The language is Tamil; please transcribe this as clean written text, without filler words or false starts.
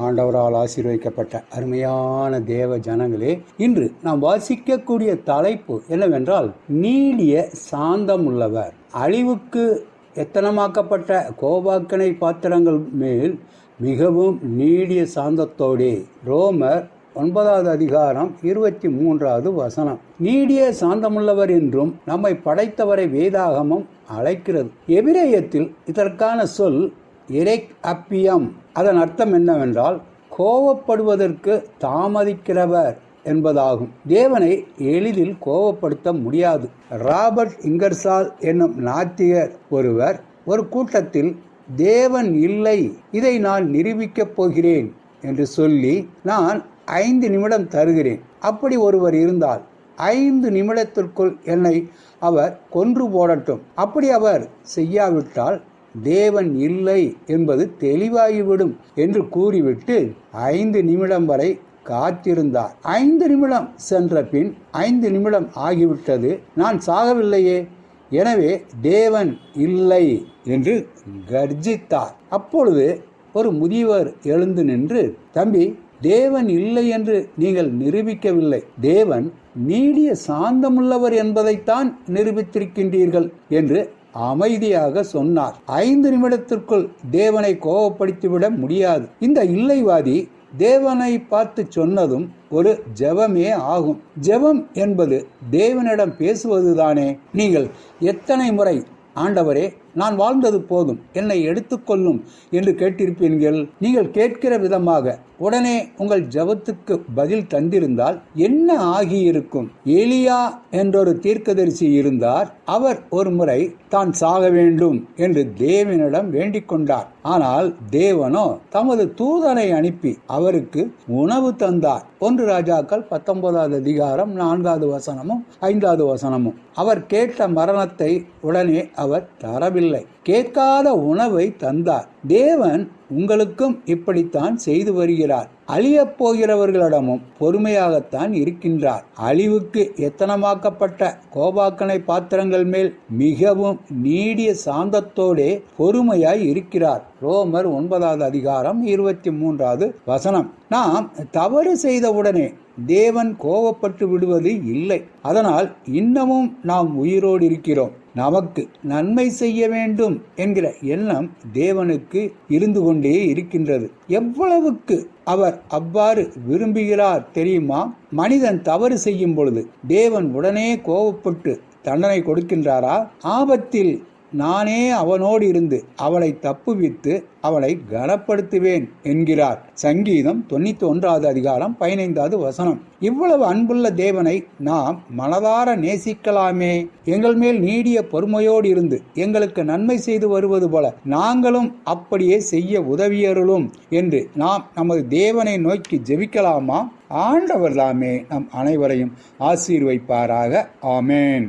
ஆண்டவரால் ஆசீர்வதிக்கப்பட்ட அருமையான தேவ ஜனங்களே, இன்று நாம் வாசிக்கக்கூடிய தலைப்பு என்னவென்றால் நீடிய சாந்தம் உள்ளவர். அழிவுக்கு எத்தனமாக்கப்பட்ட கோபாக்கனை பாத்திரங்கள் மேல் மிகவும் நீடிய சாந்தத்தோடே. ரோமர் 9வது அதிகாரம் 23வது வசனம். நீடிய சாந்தமுள்ளவர் என்றும் நம்மை படைத்தவரை வேதாகமம் அழைக்கிறது. எபிரேயத்தில் இதற்கான சொல் எரெக் அப்பியம். அதன் அர்த்தம் என்னவென்றால் கோபப்படுவதற்கு தாமதிக்கிறவர் என்பதாகும். தேவனை எளிதில் கோபப்படுத்த முடியாது. ராபர்ட் இங்கர்சால் என்னும் நாத்திகர் ஒருவர் ஒரு கூட்டத்தில் தேவன் இல்லை, இதை நான் நிரூபிக்கப் போகிறேன் என்று சொல்லி, நான் 5 நிமிடம் தருகிறேன். அப்படி ஒருவர் இருந்தால் 5 நிமிடத்திற்குள் என்னை அவர் கொன்று போடட்டும். அப்படி அவர் செய்யாவிட்டால் தேவன் இல்லை என்பது தெளிவாகிவிடும் என்று கூறிவிட்டு 5 நிமிடம் வரை காத்திருந்தார். 5 நிமிடம் சென்ற பின் 5 நிமிடம் ஆகிவிட்டது, நான் சாகவில்லையே, எனவே தேவன் இல்லை என்று கர்ஜித்தார். அப்பொழுது ஒரு முதியவர் எழுந்து நின்று, தம்பி, தேவன் இல்லை என்று நீங்கள் நிரூபிக்கவில்லை, தேவன் நீடிய சாந்தமுள்ளவர் என்பதைத்தான் நிரூபித்திருக்கின்றீர்கள் என்று அமைதியாக சொன்னார். 5 நிமிடத்திற்குள் தேவனை கோபப்படுத்திவிட முடியாது. இந்த இல்லைவாதி தேவனை பார்த்து சொன்னதும் ஒரு ஜெபமே ஆகும். ஜெபம் என்பது தேவனிடம் பேசுவதுதானே. நீங்கள் எத்தனை முறை ஆண்டவரே, நான் வாழ்ந்தது போதும், என்னை எடுத்துக்கொள்ளும் என்று கேட்டிருப்பீர்கள். நீங்கள் கேட்கிற விதமாக உடனே உங்கள் ஜெபத்துக்கு பதில் தந்திருந்தால் என்ன ஆகியிருக்கும்? எலியா என்றொரு தீர்க்கதரிசி இருந்தார். அவர் ஒரு முறை தான் சாக வேண்டும் என்று தேவனிடம் வேண்டிக் கொண்டார். ஆனால் தேவனோ தமது தூதனை அனுப்பி அவருக்கு உணவு தந்தார். 1 ராஜாக்கள் 19வது அதிகாரம் 4வது வசனமும் 5வது வசனமும். அவர் கேட்ட மரணத்தை உடனே அவர் தரவில்லை, கேட்காத உணவை தந்தார். தேவன் உங்களுக்கும் இப்படித்தான் செய்து வருகிறார். அழியப் போகிறவர்களிடமும் பொறுமையாகத்தான் இருக்கின்றார். அழிவுக்கு எத்தனமாக்கப்பட்ட கோபாக்கனை பாத்திரங்கள் மேல் மிகவும் நீடிய சாந்தத்தோடே பொறுமையாய் இருக்கிறார். ரோமர் 9வது அதிகாரம் 23வது வசனம். நாம் தவறு செய்தவுடனே தேவன் கோபப்பட்டு விடுவது இல்லை. அதனால் இன்னமும் நாம் உயிரோடு இருக்கிறோம். நமக்கு நன்மை செய்ய வேண்டும் என்கிற எண்ணம் தேவனுக்கு இருந்து கொண்டே இருக்கின்றது. எவ்வளவுக்கு அவர் அவ்வாறு விரும்புகிறார் தெரியுமா? மனிதன் தவறு செய்யும் பொழுது தேவன் உடனே கோபப்பட்டு தண்டனை கொடுக்கின்றாரா? ஆபத்தில் நானே அவனோடு இருந்து அவளை தப்புவித்து அவளை கனப்படுத்துவேன் என்கிறார். சங்கீதம் 91வது அதிகாரம் 15வது வசனம். இவ்வளவு அன்புள்ள தேவனை நாம் மனதார நேசிக்கலாமே. எங்கள் மேல் நீடிய பொறுமையோடு இருந்து எங்களுக்கு நன்மை செய்து வருவது போல நாங்களும் அப்படியே செய்ய உதவியருளும் என்று நாம் நமது தேவனை நோக்கி ஜெபிக்கலாமா? ஆண்டவர் தாமே நம் அனைவரையும் ஆசீர்வதிப்பாராக. ஆமேன்.